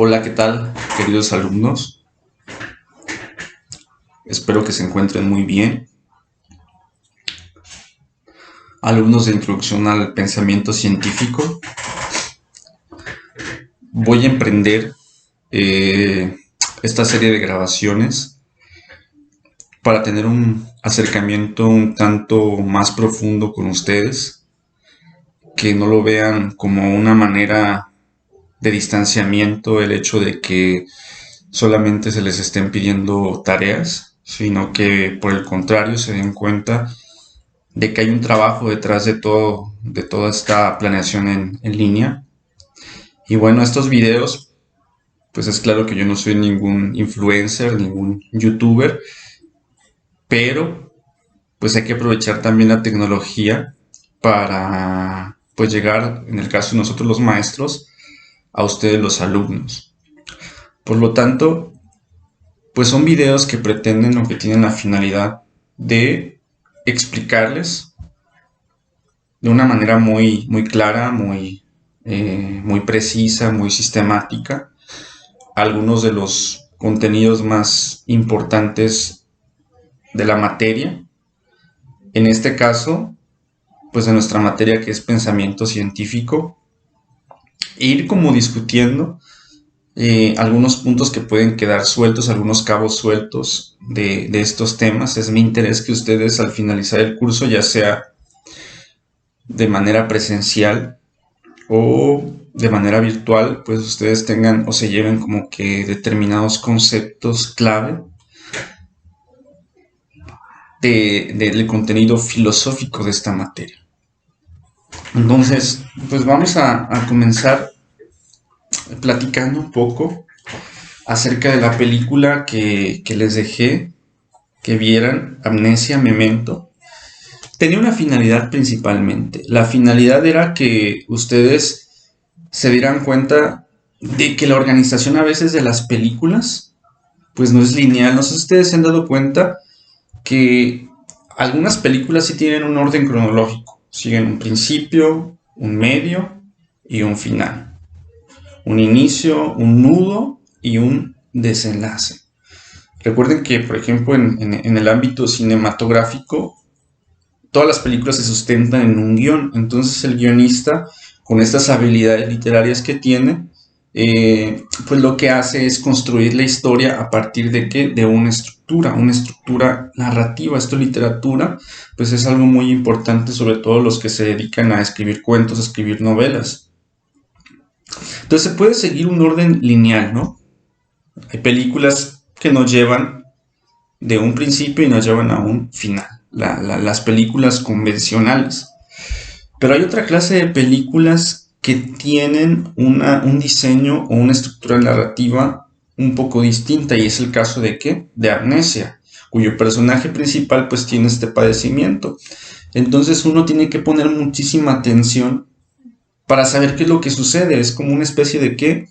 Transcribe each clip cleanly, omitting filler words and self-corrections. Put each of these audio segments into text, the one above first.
Hola, ¿qué tal, queridos alumnos? Espero que se encuentren muy bien. Alumnos de Introducción al Pensamiento Científico, voy a emprender esta serie de grabaciones para tener un acercamiento un tanto más profundo con ustedes, que no lo vean como una manera de distanciamiento el hecho de que solamente se les estén pidiendo tareas, sino que por el contrario se den cuenta de que hay un trabajo detrás de toda esta planeación en línea. Y bueno, estos videos, pues es claro que yo no soy ningún influencer, ningún youtuber, pero pues hay que aprovechar también la tecnología para pues llegar, en el caso de nosotros los maestros, a ustedes los alumnos. Por lo tanto, pues son videos que pretenden o que tienen la finalidad de explicarles de una manera muy clara, muy precisa, muy sistemática, algunos de los contenidos más importantes de la materia. En este caso, pues de nuestra materia, que es pensamiento científico, e ir como discutiendo algunos puntos que pueden quedar sueltos, algunos cabos sueltos de estos temas. Es mi interés que ustedes al finalizar el curso, ya sea de manera presencial o de manera virtual, pues ustedes tengan o se lleven como que determinados conceptos clave del contenido filosófico de esta materia. Entonces, pues vamos a comenzar platicando un poco acerca de la película que les dejé que vieran, Amnesia, Memento. Tenía una finalidad principalmente. La finalidad era que ustedes se dieran cuenta de que la organización a veces de las películas pues no es lineal. No sé si ustedes se han dado cuenta que algunas películas sí tienen un orden cronológico. Siguen un principio, un medio y un final. Un inicio, un nudo y un desenlace. Recuerden que, por ejemplo, en el ámbito cinematográfico, todas las películas se sustentan en un guión. Entonces el guionista, con estas habilidades literarias que tiene, pues lo que hace es construir la historia a partir de ¿qué? De una estructura narrativa. Esto literatura, pues es algo muy importante, sobre todo los que se dedican a escribir cuentos, a escribir novelas. Entonces se puede seguir un orden lineal, ¿no? Hay películas que nos llevan de un principio y nos llevan a un final. Las películas convencionales. Pero hay otra clase de películas que tienen un diseño o una estructura narrativa un poco distinta, y es el caso de ¿qué? De Amnesia, cuyo personaje principal pues tiene este padecimiento. Entonces uno tiene que poner muchísima atención para saber qué es lo que sucede. Es como una especie de ¿qué?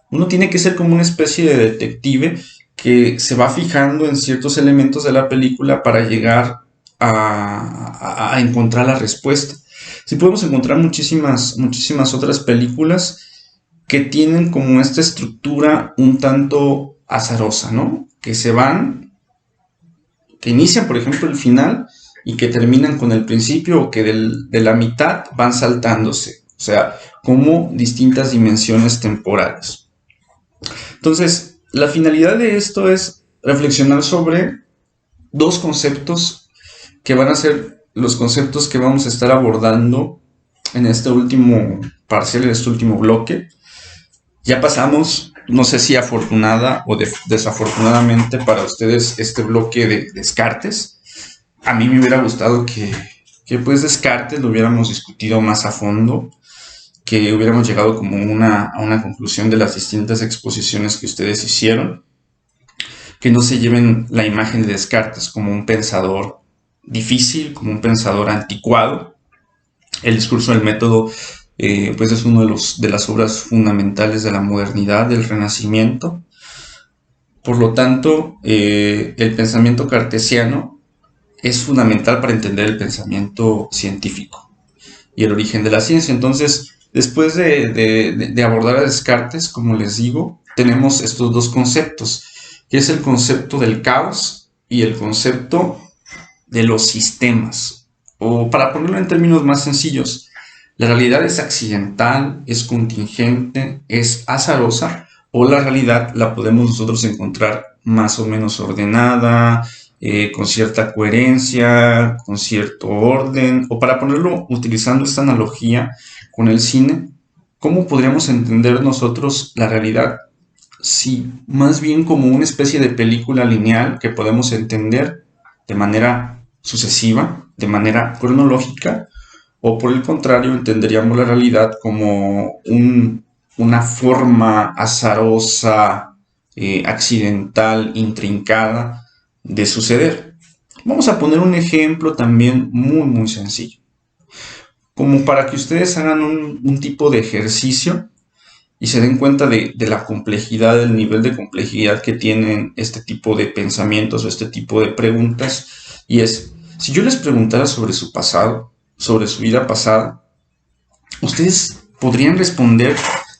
Uno tiene que ser como una especie de detective que se va fijando en ciertos elementos de la película para llegar a encontrar la respuesta. Sí podemos encontrar muchísimas otras películas que tienen como esta estructura un tanto azarosa, ¿no? Que inician, por ejemplo, el final y que terminan con el principio, o que de la mitad van saltándose. O sea, como distintas dimensiones temporales. Entonces, la finalidad de esto es reflexionar sobre dos conceptos que van a ser los conceptos que vamos a estar abordando en este último parcial, en este último bloque. Ya pasamos, no sé si afortunada o desafortunadamente para ustedes, este bloque de Descartes. A mí me hubiera gustado que pues Descartes lo hubiéramos discutido más a fondo, que hubiéramos llegado como a una conclusión de las distintas exposiciones que ustedes hicieron, que no se lleven la imagen de Descartes como un pensador difícil, como un pensador anticuado. El discurso del método pues es uno de las obras fundamentales de la modernidad, del Renacimiento. Por lo tanto, el pensamiento cartesiano es fundamental para entender el pensamiento científico y el origen de la ciencia. Entonces, Después de abordar a Descartes, como les digo, tenemos estos dos conceptos, que es el concepto del caos y el concepto de los sistemas. O para ponerlo en términos más sencillos, la realidad es accidental, es contingente, es azarosa, o la realidad la podemos nosotros encontrar más o menos ordenada, con cierta coherencia, con cierto orden, o para ponerlo utilizando esta analogía con el cine, ¿cómo podríamos entender nosotros la realidad? Sí, más bien como una especie de película lineal que podemos entender de manera sucesiva, de manera cronológica, o por el contrario, entenderíamos la realidad como una forma azarosa, accidental, intrincada de suceder. Vamos a poner un ejemplo también muy, muy sencillo, como para que ustedes hagan un tipo de ejercicio y se den cuenta de la complejidad, del nivel de complejidad que tienen este tipo de pensamientos o este tipo de preguntas. Y es, si yo les preguntara sobre su pasado, sobre su vida pasada, ustedes podrían responder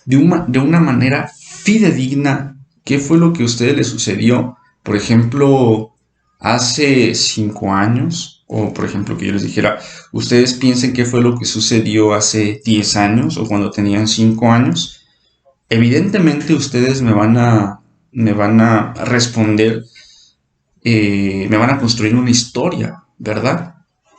de una manera fidedigna qué fue lo que a ustedes les sucedió, por ejemplo, hace 5 años, o por ejemplo que yo les dijera, ustedes piensen qué fue lo que sucedió hace 10 años o cuando tenían 5 años. Evidentemente ustedes me van a responder, me van a construir una historia, ¿verdad?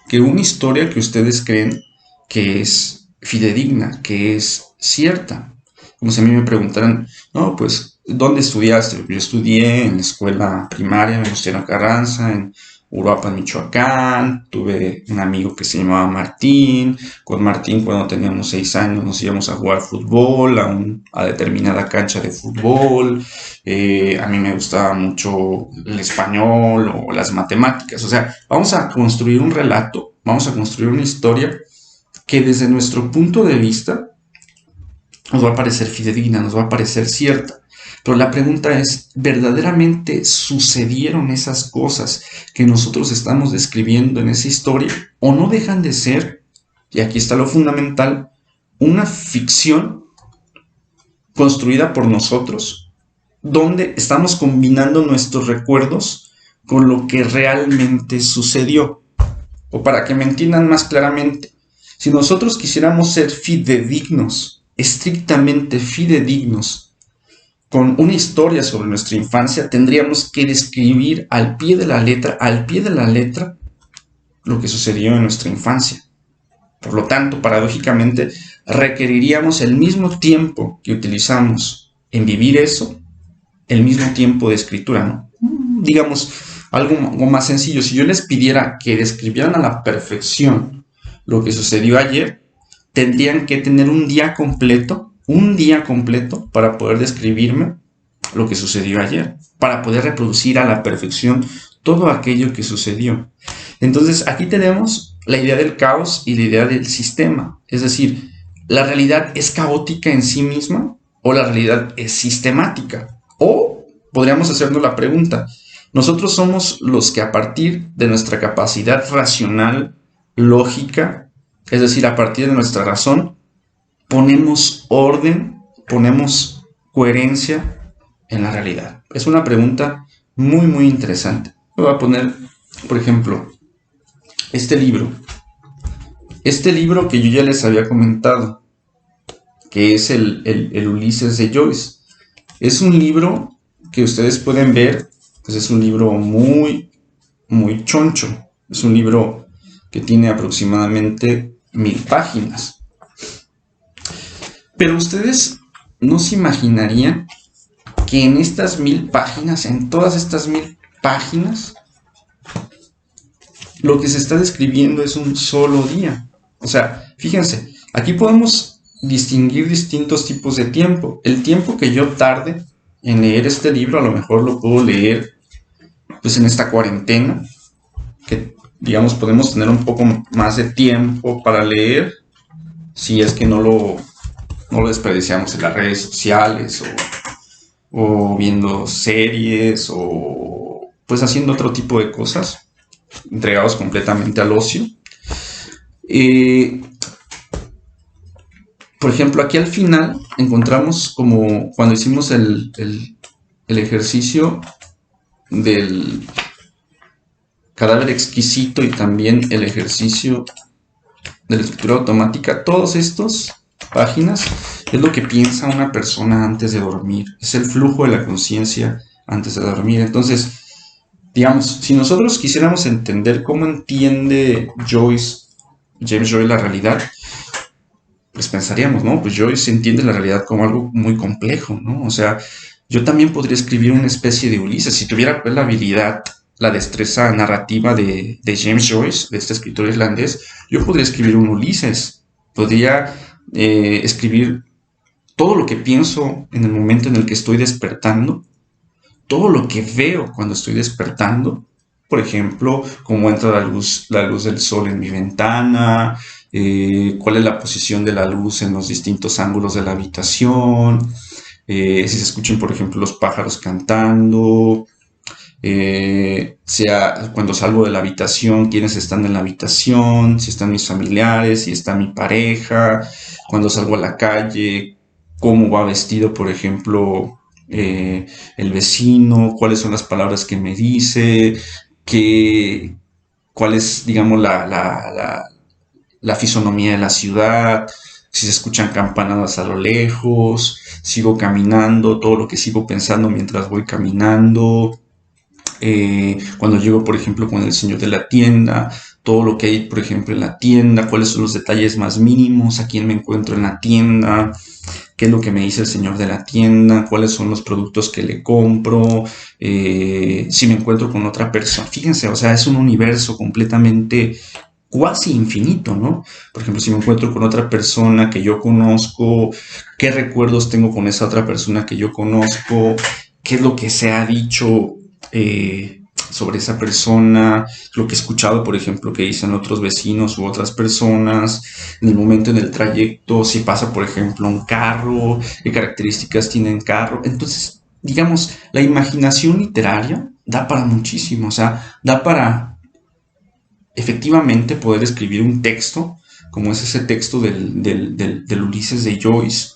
Que una historia que ustedes creen que es fidedigna, que es cierta. Como si a mí me preguntaran, no, pues, ¿dónde estudiaste? Yo estudié en la escuela primaria, en Venustiano Carranza, en Uruapan, Michoacán. Tuve un amigo que se llamaba Martín. Con Martín, cuando teníamos 6 años, nos íbamos a jugar fútbol a determinada cancha de fútbol. A mí me gustaba mucho el español o las matemáticas. O sea, vamos a construir un relato, vamos a construir una historia que desde nuestro punto de vista nos va a parecer fidedigna, nos va a parecer cierta. Pero la pregunta es, ¿verdaderamente sucedieron esas cosas que nosotros estamos describiendo en esa historia? ¿O no dejan de ser, y aquí está lo fundamental, una ficción construida por nosotros, donde estamos combinando nuestros recuerdos con lo que realmente sucedió? O para que me entiendan más claramente, si nosotros quisiéramos ser fidedignos, estrictamente fidedignos, con una historia sobre nuestra infancia, tendríamos que describir al pie de la letra, lo que sucedió en nuestra infancia. Por lo tanto, paradójicamente, requeriríamos el mismo tiempo que utilizamos en vivir eso, el mismo tiempo de escritura, ¿no? Digamos, algo más sencillo. Si yo les pidiera que describieran a la perfección lo que sucedió ayer, tendrían que tener un día completo para poder describirme lo que sucedió ayer, para poder reproducir a la perfección todo aquello que sucedió. Entonces, aquí tenemos la idea del caos y la idea del sistema. Es decir, ¿la realidad es caótica en sí misma o la realidad es sistemática? O podríamos hacernos la pregunta, nosotros somos los que a partir de nuestra capacidad racional, lógica, es decir, a partir de nuestra razón, ponemos orden, ponemos coherencia en la realidad. Es una pregunta muy, muy interesante. Voy a poner, por ejemplo, este libro que yo ya les había comentado, que es el Ulises de Joyce. Es un libro que ustedes pueden ver, pues es un libro muy, muy choncho. Es un libro que tiene aproximadamente 1000 páginas. Pero ustedes no se imaginarían que en estas 1000 páginas, en todas estas 1000 páginas, lo que se está describiendo es un solo día. O sea, fíjense, aquí podemos distinguir distintos tipos de tiempo. El tiempo que yo tarde en leer este libro, a lo mejor lo puedo leer pues en esta cuarentena, que digamos podemos tener un poco más de tiempo para leer, si es que no lo desperdiciamos en las redes sociales o viendo series o pues haciendo otro tipo de cosas, entregados completamente al ocio. Por ejemplo, aquí al final encontramos como cuando hicimos el ejercicio del cadáver exquisito y también el ejercicio de la escritura automática, todos estos páginas es lo que piensa una persona antes de dormir, es el flujo de la conciencia antes de dormir. Entonces, digamos, si nosotros quisiéramos entender cómo entiende James Joyce la realidad, pues pensaríamos, ¿no? Pues Joyce entiende la realidad como algo muy complejo, ¿no? O sea, yo también podría escribir una especie de Ulises, si tuviera pues la habilidad, la destreza narrativa de James Joyce, de este escritor irlandés, yo podría escribir un Ulises, podría escribir todo lo que pienso en el momento en el que estoy despertando, todo lo que veo cuando estoy despertando, por ejemplo, cómo entra la luz del sol en mi ventana, cuál es la posición de la luz en los distintos ángulos de la habitación, si se escuchan, por ejemplo, los pájaros cantando, sea cuando salgo de la habitación, quiénes están en la habitación, si están mis familiares, si está mi pareja, cuando salgo a la calle, cómo va vestido, por ejemplo, el vecino, cuáles son las palabras que me dice, qué, cuál es, digamos, la fisonomía de la ciudad, si se escuchan campanadas a lo lejos, sigo caminando, todo lo que sigo pensando mientras voy caminando, cuando llego, por ejemplo, con el señor de la tienda, todo lo que hay, por ejemplo, en la tienda, cuáles son los detalles más mínimos, a quién me encuentro en la tienda, qué es lo que me dice el señor de la tienda, cuáles son los productos que le compro, si me encuentro con otra persona. Fíjense, o sea, es un universo completamente cuasi infinito, ¿no? Por ejemplo, si me encuentro con otra persona que yo conozco, qué recuerdos tengo con esa otra persona que yo conozco, qué es lo que se ha dicho sobre esa persona, lo que he escuchado, por ejemplo, que dicen otros vecinos u otras personas, en el momento en el trayecto, si pasa, por ejemplo, un carro, qué características tiene el carro. Entonces, digamos, la imaginación literaria da para muchísimo, o sea, da para efectivamente poder escribir un texto, como es ese texto del Ulises de Joyce.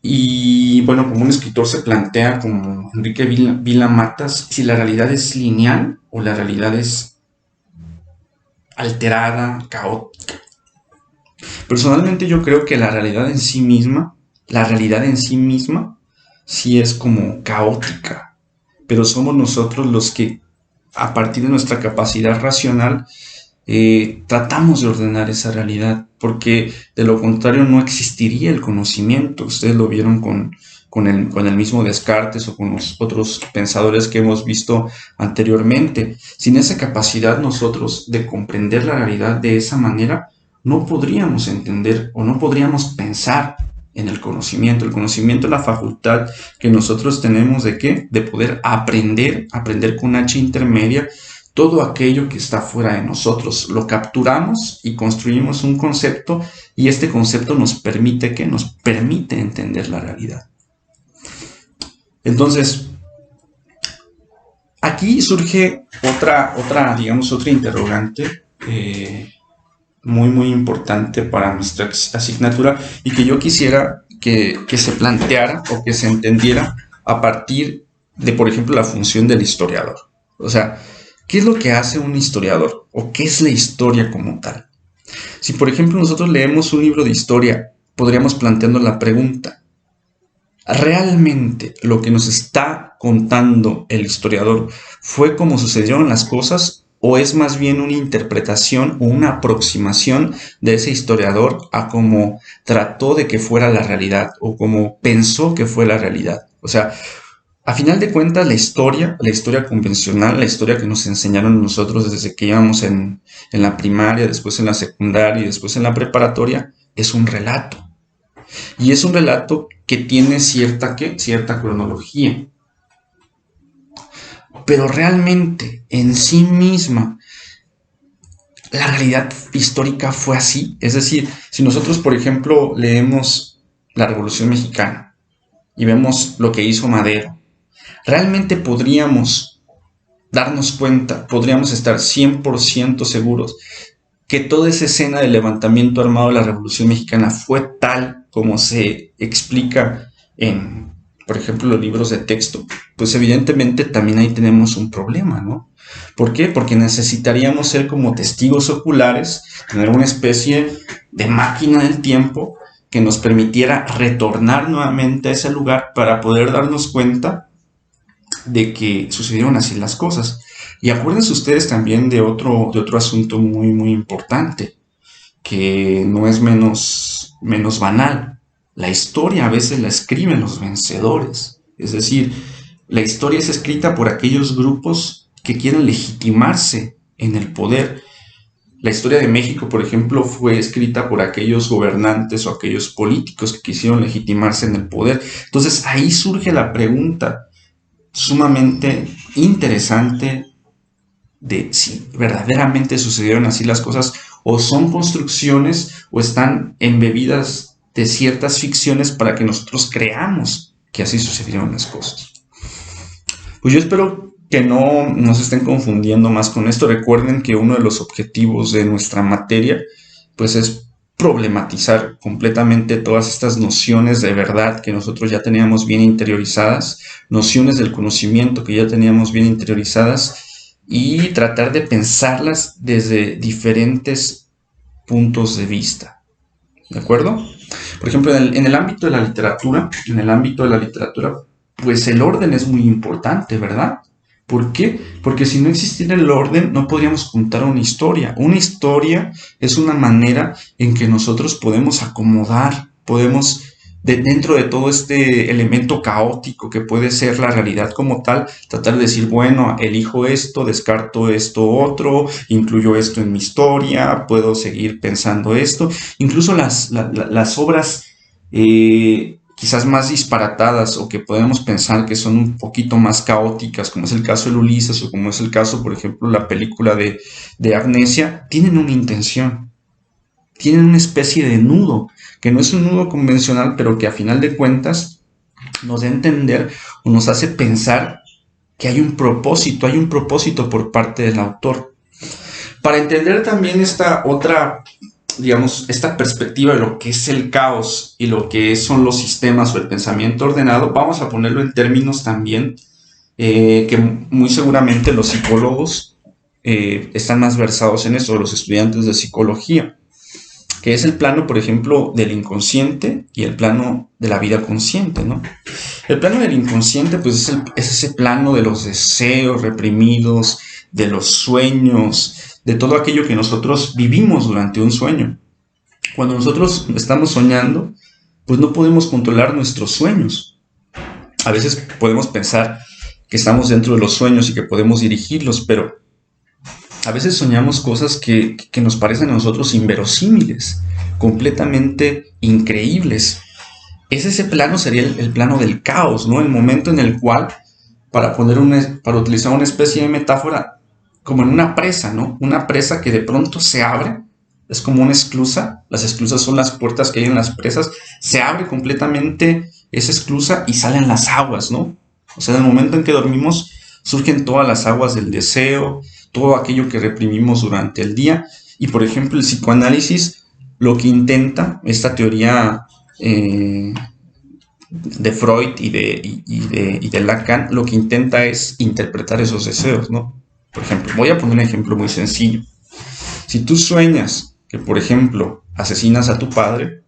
Y bueno, como un escritor se plantea, como Enrique Vila Matas, si la realidad es lineal o la realidad es alterada, caótica. Personalmente yo creo que la realidad en sí misma, sí es como caótica, pero somos nosotros los que, a partir de nuestra capacidad racional, tratamos de ordenar esa realidad, porque de lo contrario no existiría el conocimiento. Ustedes lo vieron con el mismo Descartes o con los otros pensadores que hemos visto anteriormente. Sin esa capacidad nosotros de comprender la realidad de esa manera, no podríamos entender o no podríamos pensar en el conocimiento. El conocimiento es la facultad que nosotros tenemos de ¿qué? De poder aprender con H intermedia todo aquello que está fuera de nosotros. Lo capturamos y construimos un concepto, y este concepto nos permite ¿qué? Nos permite entender la realidad. Entonces, aquí surge digamos, otra interrogante muy importante para nuestra asignatura, y que yo quisiera que se planteara o que se entendiera a partir de, por ejemplo, la función del historiador. O sea, ¿qué es lo que hace un historiador? ¿O qué es la historia como tal? Si, por ejemplo, nosotros leemos un libro de historia, podríamos plantearnos la pregunta: ¿realmente lo que nos está contando el historiador fue como sucedieron las cosas, o es más bien una interpretación o una aproximación de ese historiador a cómo trató de que fuera la realidad o cómo pensó que fue la realidad? O sea, a final de cuentas, la historia convencional, la historia que nos enseñaron nosotros desde que íbamos en la primaria, después en la secundaria y después en la preparatoria, es un relato. Y es un relato que tiene cierta cronología. Pero realmente, en sí misma, la realidad histórica fue así. Es decir, si nosotros, por ejemplo, leemos la Revolución Mexicana y vemos lo que hizo Madero, realmente podríamos darnos cuenta, podríamos estar 100% seguros que toda esa escena del levantamiento armado de la Revolución Mexicana fue tal como se explica en, por ejemplo, los libros de texto, pues evidentemente también ahí tenemos un problema, ¿no? ¿Por qué? Porque necesitaríamos ser como testigos oculares, tener una especie de máquina del tiempo que nos permitiera retornar nuevamente a ese lugar para poder darnos cuenta de que sucedieron así las cosas. Y acuérdense ustedes también de otro asunto muy, muy importante, que no es menos banal. La historia a veces la escriben los vencedores. Es decir, la historia es escrita por aquellos grupos que quieren legitimarse en el poder. La historia de México, por ejemplo, fue escrita por aquellos gobernantes o aquellos políticos que quisieron legitimarse en el poder. Entonces ahí surge la pregunta sumamente interesante de si verdaderamente sucedieron así las cosas o son construcciones o están embebidas de ciertas ficciones para que nosotros creamos que así sucedieron las cosas. Pues yo espero que no nos estén confundiendo más con esto. Recuerden que uno de los objetivos de nuestra materia pues es problematizar completamente todas estas nociones de verdad que nosotros ya teníamos bien interiorizadas, nociones del conocimiento que ya teníamos bien interiorizadas y tratar de pensarlas desde diferentes puntos de vista. ¿De acuerdo? Por ejemplo, en el ámbito de la literatura, pues el orden es muy importante, ¿verdad? ¿Por qué? Porque si no existiera el orden, no podríamos contar una historia. Una historia es una manera en que nosotros podemos acomodar, podemos, dentro de todo este elemento caótico que puede ser la realidad como tal, tratar de decir, bueno, elijo esto, descarto esto otro, incluyo esto en mi historia, puedo seguir pensando esto. Incluso las obras quizás más disparatadas o que podemos pensar que son un poquito más caóticas, como es el caso de Ulises o como es el caso, por ejemplo, la película de Amnesia, tienen una intención, tienen una especie de nudo, que no es un nudo convencional, pero que a final de cuentas nos da a entender o nos hace pensar que hay un propósito por parte del autor. Para entender también esta otra, digamos, esta perspectiva de lo que es el caos y lo que son los sistemas o el pensamiento ordenado, vamos a ponerlo en términos también que muy seguramente los psicólogos están más versados en eso, los estudiantes de psicología, que es el plano, por ejemplo, del inconsciente y el plano de la vida consciente, ¿no? El plano del inconsciente, pues es ese plano de los deseos reprimidos, de los sueños, de todo aquello que nosotros vivimos durante un sueño. Cuando nosotros estamos soñando, pues no podemos controlar nuestros sueños. A veces podemos pensar que estamos dentro de los sueños y que podemos dirigirlos, pero a veces soñamos cosas que nos parecen a nosotros inverosímiles, completamente increíbles. Ese plano sería el plano del caos, ¿no? El momento en el cual, para utilizar una especie de metáfora, como en una presa, ¿no? Una presa que de pronto se abre, es como una esclusa, las esclusas son las puertas que hay en las presas, se abre completamente esa esclusa y salen las aguas, ¿no? O sea, en el momento en que dormimos, surgen todas las aguas del deseo, todo aquello que reprimimos durante el día, y por ejemplo el psicoanálisis lo que intenta, esta teoría de Freud y de Lacan, lo que intenta es interpretar esos deseos, ¿no? Por ejemplo, voy a poner un ejemplo muy sencillo. Si tú sueñas que, por ejemplo, asesinas a tu padre,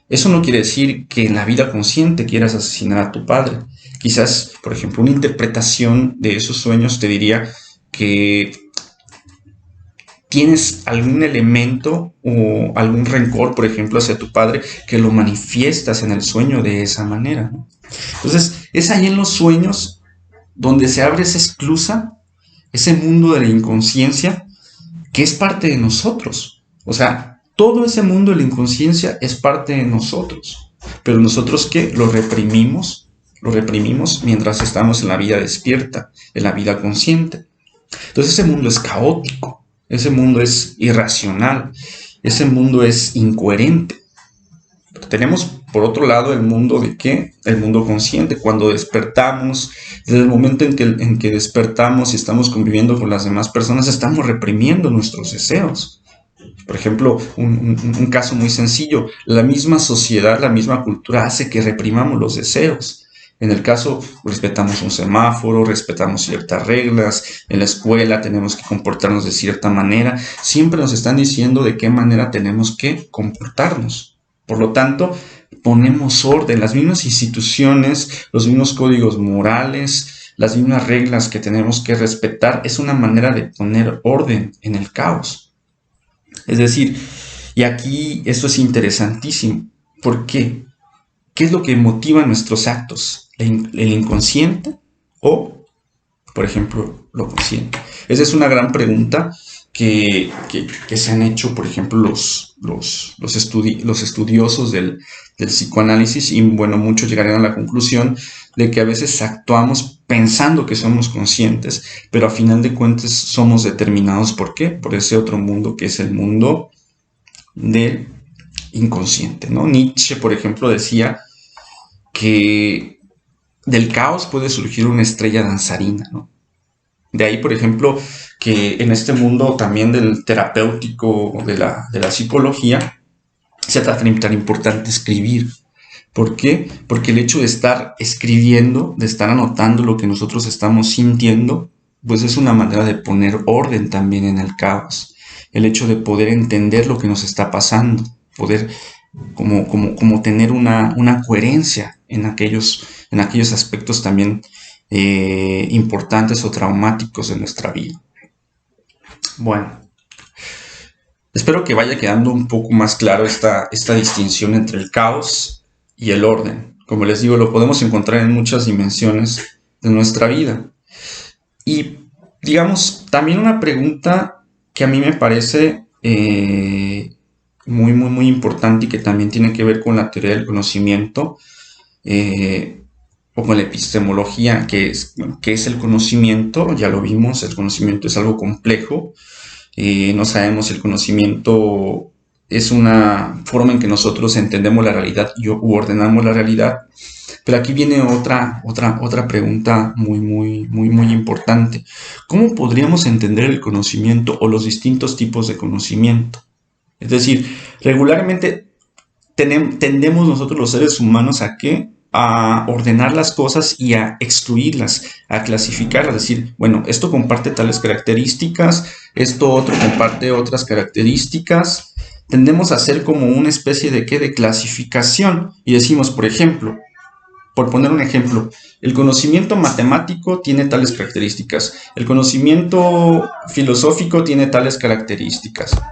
eso no quiere decir que en la vida consciente quieras asesinar a tu padre. Quizás, por ejemplo, una interpretación de esos sueños te diría que tienes algún elemento o algún rencor, por ejemplo, hacia tu padre, que lo manifiestas en el sueño de esa manera, ¿no? Entonces, es ahí en los sueños donde se abre esa esclusa, ese mundo de la inconsciencia, que es parte de nosotros. O sea, todo ese mundo de la inconsciencia es parte de nosotros. Pero nosotros, ¿qué? Lo reprimimos mientras estamos en la vida despierta, en la vida consciente. Entonces ese mundo es caótico, ese mundo es irracional, ese mundo es incoherente. Pero tenemos por otro lado el mundo de ¿qué? El mundo consciente. Cuando despertamos, desde el momento en que despertamos y estamos conviviendo con las demás personas, estamos reprimiendo nuestros deseos. Por ejemplo, un caso muy sencillo, la misma sociedad, la misma cultura hace que reprimamos los deseos. En el caso, respetamos un semáforo, respetamos ciertas reglas, en la escuela tenemos que comportarnos de cierta manera, siempre nos están diciendo de qué manera tenemos que comportarnos. Por lo tanto, ponemos orden, las mismas instituciones, los mismos códigos morales, las mismas reglas que tenemos que respetar, es una manera de poner orden en el caos. Es decir, y aquí esto es interesantísimo. ¿Por qué? ¿Qué es lo que motiva nuestros actos? ¿El inconsciente o, por ejemplo, lo consciente? Esa es una gran pregunta que se han hecho, por ejemplo, los estudiosos del psicoanálisis, y bueno, muchos llegarían a la conclusión de que a veces actuamos pensando que somos conscientes, pero a final de cuentas somos determinados. ¿Por qué? Por ese otro mundo que es el mundo del inconsciente, ¿no? Nietzsche, por ejemplo, decía que del caos puede surgir una estrella danzarina, ¿no? De ahí, por ejemplo, que en este mundo también del terapéutico, de la psicología, se trata tan importante escribir. ¿Por qué? Porque el hecho de estar escribiendo, de estar anotando lo que nosotros estamos sintiendo, pues es una manera de poner orden también en el caos. El hecho de poder entender lo que nos está pasando, poder como tener una coherencia en aquellos aspectos también importantes o traumáticos de nuestra vida. Bueno, espero que vaya quedando un poco más claro esta distinción entre el caos y el orden. Como les digo, lo podemos encontrar en muchas dimensiones de nuestra vida. Y digamos, también una pregunta que a mí me parece muy importante y que también tiene que ver con la teoría del conocimiento, o con la epistemología, que es el conocimiento. Ya lo vimos, el conocimiento es algo complejo. No sabemos si el conocimiento es una forma en que nosotros entendemos la realidad u ordenamos la realidad. Pero aquí viene otra pregunta muy importante. ¿Cómo podríamos entender el conocimiento o los distintos tipos de conocimiento? Es decir, regularmente tendemos nosotros los seres humanos a ¿qué? A ordenar las cosas y a excluirlas, a clasificarlas, es decir, bueno, esto comparte tales características, esto otro comparte otras características. Tendemos a hacer como una especie de de clasificación, y decimos, por ejemplo, por poner un ejemplo, el conocimiento matemático tiene tales características, el conocimiento filosófico tiene tales características.